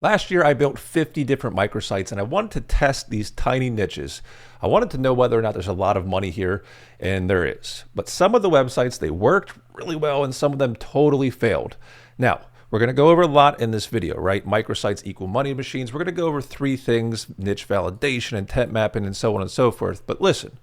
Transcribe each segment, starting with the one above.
Last year, I built 50 different microsites and I wanted to test these tiny niches. I wanted to know whether or not there's a lot of money here, and there is. But some of the websites, they worked really well and some of them totally failed. Now, we're going to go over a lot in this video, right? Microsites equal money machines. We're going to go over three things: niche validation, intent mapping, and so on and so forth. But listen,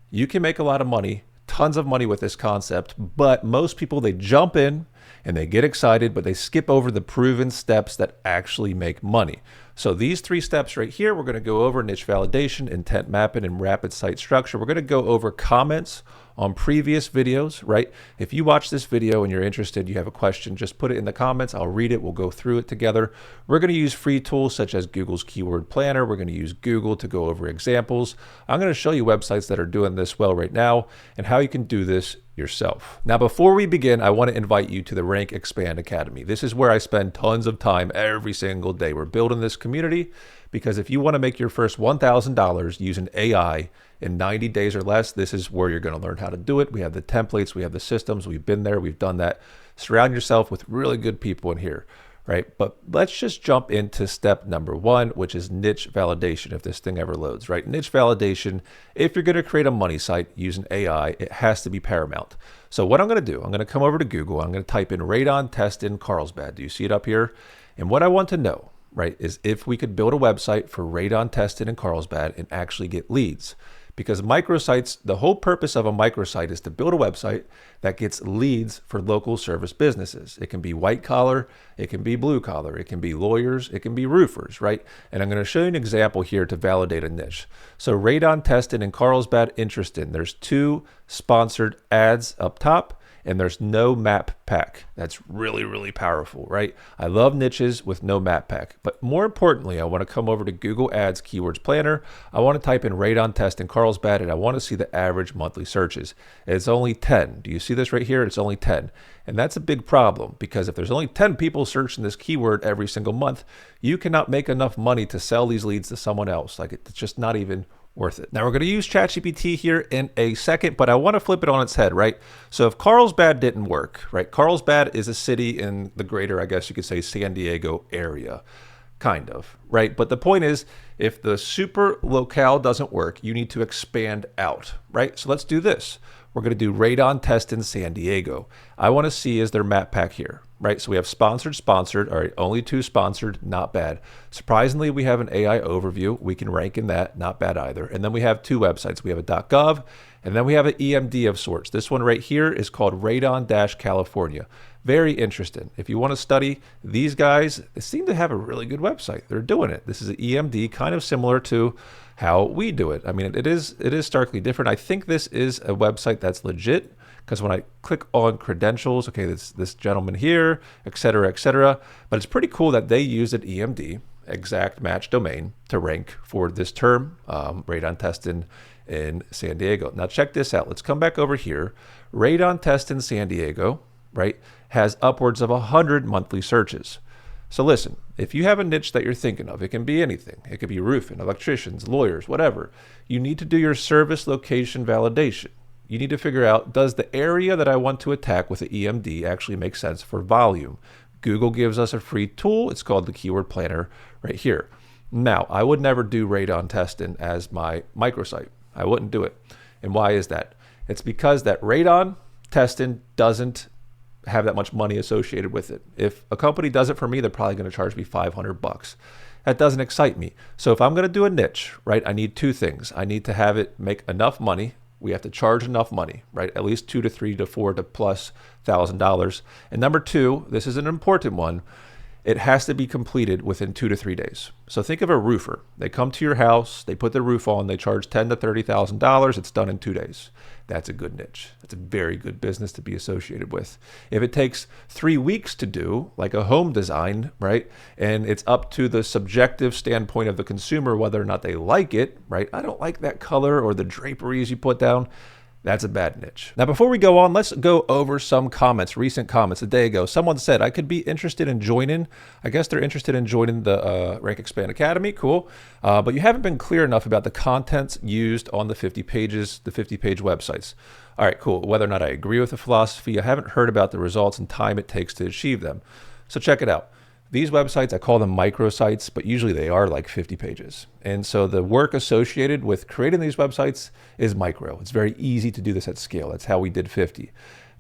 you can make a lot of money, tons of money with this concept, but most people, they jump in and they get excited, but they skip over the proven steps that actually make money. So these three steps right here, we're going to go over: niche validation, intent mapping, and rapid site structure. We're going to go over comments on previous videos, right? If you watch this video and you're interested, you have a question, just put it in the comments. I'll read it. We'll go through it together. We're going to use free tools such as Google's Keyword Planner. We're going to use Google to go over examples. I'm going to show you websites that are doing this well right now and how you can do this yourself. Now, before we begin, I want to invite you to the Rank Expand Academy. This is where I spend tons of time every single day. We're building this community because if you want to make your first $1,000 using AI in 90 days or less, this is where you're going to learn how to do it. We have the templates, we have the systems, we've been there, we've done that. Surround yourself with really good people in here, right? But let's just jump into step number one, which is niche validation, if this thing ever loads, right? Niche validation, if you're going to create a money site using AI, it has to be paramount. So what I'm going to do, I'm going to come over to Google, I'm going to type in radon test in Carlsbad. Do you see it up here? And what I want to know, right, is if we could build a website for radon tested in Carlsbad and actually get leads. Because microsites, the whole purpose of a microsite is to build a website that gets leads for local service businesses. It can be white collar, it can be blue collar, it can be lawyers, it can be roofers, right? And I'm going to show you an example here to validate a niche. So radon tested in Carlsbad, interested. There's two sponsored ads up top, and there's no map pack. That's really, really powerful, right? I love niches with no map pack. But more importantly, I want to come over to Google Ads Keywords Planner. I want to type in radon test in Carlsbad, and I want to see the average monthly searches. It's only 10. Do you see this right here? It's only 10. And that's a big problem, because if there's only 10 people searching this keyword every single month, you cannot make enough money to sell these leads to someone else. Like, it's just not even worth it. Now we're going to use ChatGPT here in a second, but I want to flip it on its head, right? So if Carlsbad didn't work, right? Carlsbad is a city in the greater, I guess you could say, San Diego area, kind of, right? But the point is, if the super locale doesn't work, you need to expand out, right? So let's do this. We're going to do radon test in San Diego. I want to see, is there map pack here, right? So we have sponsored. All right, only two sponsored, not bad. Surprisingly, we have an AI overview. We can rank in that, not bad either. And then we have two websites. We have a .gov, and then we have an EMD of sorts. This one right here is called Radon-California. Very interesting. If you want to study these guys, they seem to have a really good website. They're doing it. This is an EMD, kind of similar to how we do it. I mean, it is starkly different. I think this is a website that's legit, because when I click on credentials, okay, this gentleman here, et cetera, but it's pretty cool that they use an EMD, exact match domain, to rank for this term, radon test in San Diego. Now check this out. Let's come back over here. Radon test in San Diego, right, has upwards of 100 monthly searches. So listen, if you have a niche that you're thinking of, it can be anything. It could be roofing, electricians, lawyers, whatever. You need to do your service location validation. You need to figure out, does the area that I want to attack with the EMD actually make sense for volume? Google gives us a free tool. It's called the Keyword Planner right here. Now, I would never do radon testing as my microsite. I wouldn't do it. And why is that? It's because that radon testing doesn't have that much money associated with it. If a company does it for me, they're probably going to charge me $500. That doesn't excite me. So if I'm going to do a niche, right, I need two things. I need to have it make enough money. We have to charge enough money, right? At least $2,000 to $3,000 to $4,000 to plus $1,000. And number two, this is an important one, it has to be completed within 2 to 3 days. So think of a roofer. They come to your house, they put the roof on, they charge $10,000 to $30,000. It's done in 2 days. That's a good niche. That's a very good business to be associated with. If it takes 3 weeks to do, like a home design, right, and it's up to the subjective standpoint of the consumer whether or not they like it, right? I don't like that color or the draperies you put down. That's a bad niche. Now, before we go on, let's go over some comments, recent comments. A day ago, someone said, I could be interested in joining. I guess they're interested in joining the Rank Expand Academy. Cool. But you haven't been clear enough about the contents used on the 50 pages, the 50-page websites. All right, cool. Whether or not I agree with the philosophy, I haven't heard about the results and time it takes to achieve them. So check it out. These websites, I call them microsites, but usually they are like 50 pages. And so the work associated with creating these websites is micro. It's very easy to do this at scale. That's how we did 50.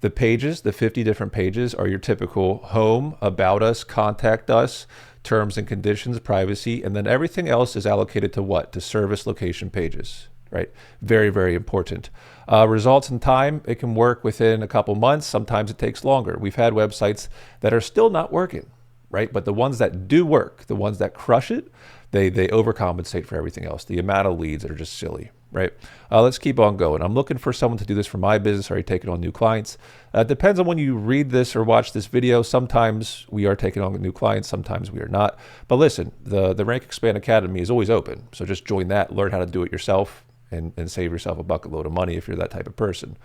The pages, the 50 different pages, are your typical home, about us, contact us, terms and conditions, privacy, and then everything else is allocated to what? To service location pages, right? Very, very important. Results and time, it can work within a couple months. Sometimes it takes longer. We've had websites that are still not working, right? But the ones that do work, the ones that crush it, they overcompensate for everything else. The amount of leads are just silly, right? Let's keep on going. I'm looking for someone to do this for my business. Are you taking on new clients? Depends on when you read this or watch this video. Sometimes we are taking on new clients, sometimes we are not. But listen, the Rank Expand Academy is always open. So just join that, learn how to do it yourself, and save yourself a bucket load of money if you're that type of person.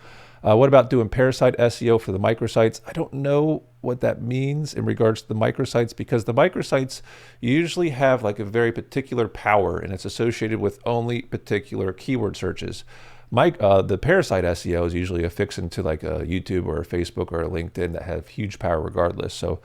What about doing parasite SEO for the microsites? I don't know what that means in regards to the microsites, because the microsites usually have like a very particular power and it's associated with only particular keyword searches. The parasite SEO is usually affixed to like a YouTube or a Facebook or a LinkedIn that have huge power regardless. So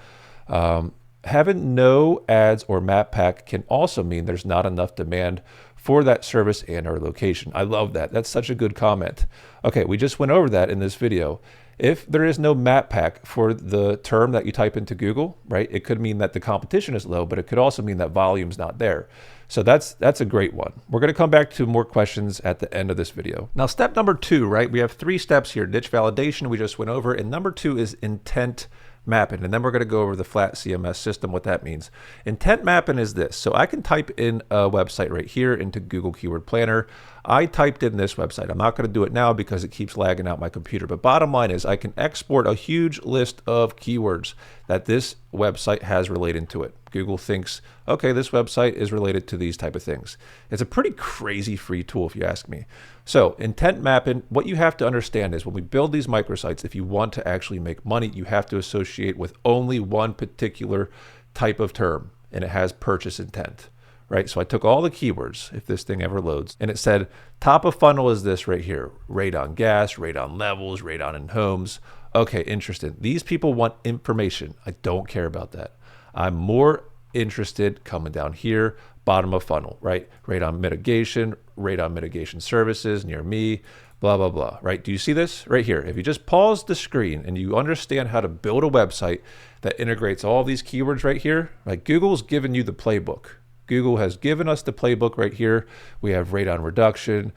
having no ads or map pack can also mean there's not enough demand for that service and our location. I love that. That's such a good comment. Okay, we just went over that in this video. If there is no map pack for the term that you type into Google, right, it could mean that the competition is low, but it could also mean that volume's not there. So that's a great one. We're going to come back to more questions at the end of this video. Now, step number 2, right? We have 3 steps here. Niche validation, we just went over, and number 2 is intent mapping. And then we're going to go over the flat CMS system, what that means. Intent mapping is this. So I can type in a website right here into Google Keyword Planner. I typed in this website. I'm not going to do it now because it keeps lagging out my computer. But bottom line is I can export a huge list of keywords that this website has related to it. Google thinks, okay, this website is related to these type of things. It's a pretty crazy free tool if you ask me. So intent mapping, what you have to understand is when we build these microsites, if you want to actually make money, you have to associate with only one particular type of term, and it has purchase intent, right? So I took all the keywords, if this thing ever loads, and it said top of funnel is this right here, radon gas, radon levels, radon in homes. Okay, interesting. These people want information. I don't care about that. I'm more interested coming down here, bottom of funnel, right? Radon mitigation services near me, blah, blah, blah, right? Do you see this right here? If you just pause the screen and you understand how to build a website that integrates all these keywords right here, like Google's given you the playbook. Google has given us the playbook right here. We have radon reduction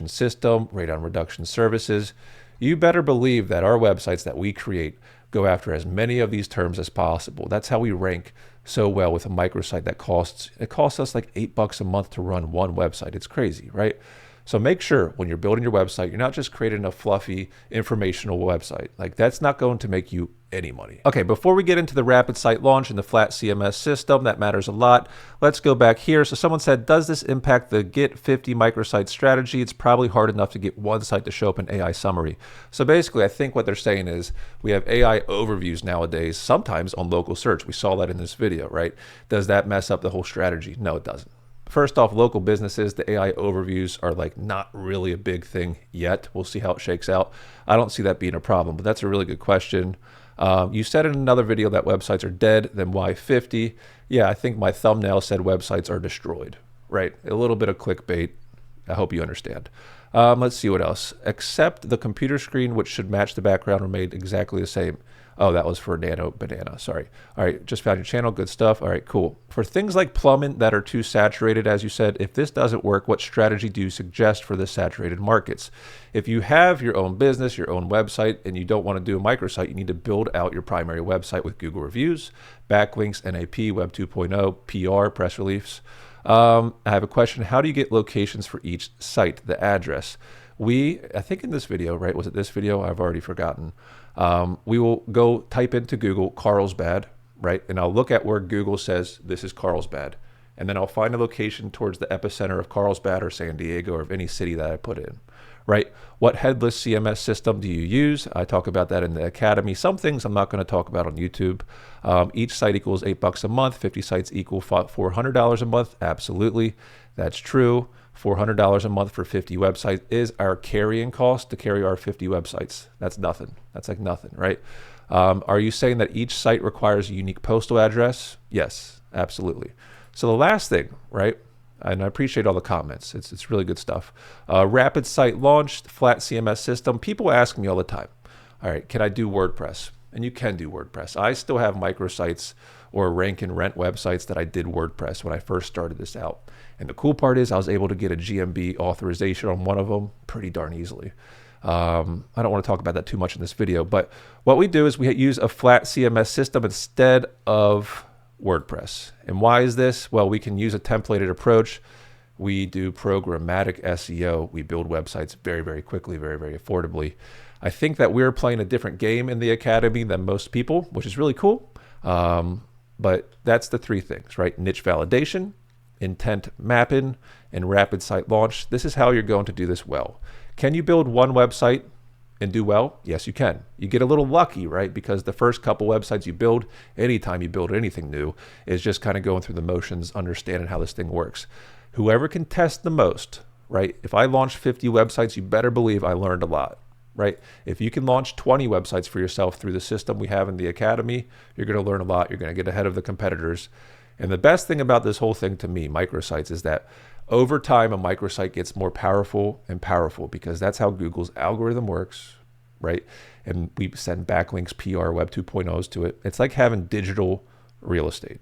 system, radon reduction services. You better believe that our websites that we create go after as many of these terms as possible. That's how we rank so well with a microsite that costs us like $8 a month to run one website. It's crazy, right? So make sure when you're building your website, you're not just creating a fluffy informational website. Like that's not going to make you any money. Okay, before we get into the rapid site launch and the flat CMS system, that matters a lot. Let's go back here. So someone said, does this impact the get 50 microsite strategy? It's probably hard enough to get one site to show up in AI summary. So basically, I think what they're saying is we have AI overviews nowadays, sometimes on local search. We saw that in this video, right? Does that mess up the whole strategy? No, it doesn't. First off, local businesses, the AI overviews are like not really a big thing yet. We'll see how it shakes out. I don't see that being a problem, but that's a really good question. You said in another video that websites are dead, then why 50? Yeah, I think my thumbnail said websites are destroyed, right? A little bit of clickbait. I hope you understand. Let's see what else. Except the computer screen, which should match the background, remained exactly the same. Oh, that was for Nano Banana. Sorry. All right, just found your channel. Good stuff. All right, cool. For things like plumbing that are too saturated, as you said, if this doesn't work, what strategy do you suggest for the saturated markets? If you have your own business, your own website, and you don't want to do a microsite, you need to build out your primary website with Google reviews, backlinks, NAP, Web 2.0, PR, press release. I have a question. How do you get locations for each site, the address? I think in this video, right? Was it this video? I've already forgotten. We will go type into Google Carlsbad, right? And I'll look at where Google says this is Carlsbad. And then I'll find a location towards the epicenter of Carlsbad or San Diego or of any city that I put in, right? What headless CMS system do you use? I talk about that in the Academy. Some things I'm not going to talk about on YouTube. Each site equals $8 a month. 50 sites equal $400 a month. Absolutely. That's true. $400 a month for 50 websites is our carrying cost to carry our 50 websites. That's nothing. That's like nothing, right? Are you saying that each site requires a unique postal address? Yes, absolutely. So the last thing, right? And I appreciate all the comments. It's really good stuff. Rapid site launch, flat CMS system. People ask me all the time, all right, can I do WordPress? And you can do WordPress. I still have microsites or rank and rent websites that I did WordPress when I first started this out. And the cool part is I was able to get a GMB authorization on one of them pretty darn easily. I don't want to talk about that too much in this video, but what we do is we use a flat CMS system instead of WordPress. And why is this? Well, we can use a templated approach. We do programmatic SEO. We build websites very, very quickly, very, very affordably. I think that we're playing a different game in the academy than most people, which is really cool. But that's the three things, right? Niche validation, intent mapping, and rapid site launch. This is how you're going to do this well. Can you build one website and do well? Yes, you can. You get a little lucky, right? Because the first couple websites you build, anytime you build anything new, is just kind of going through the motions, understanding how this thing works. Whoever can test the most, right? If I launched 50 websites, you better believe I learned a lot, right? If you can launch 20 websites for yourself through the system we have in the academy, you're going to learn a lot. You're going to get ahead of the competitors. And the best thing about this whole thing to me, microsites, is that over time, a microsite gets more powerful and powerful because that's how Google's algorithm works, right? And we send backlinks, PR, Web 2.0s to it. It's like having digital real estate.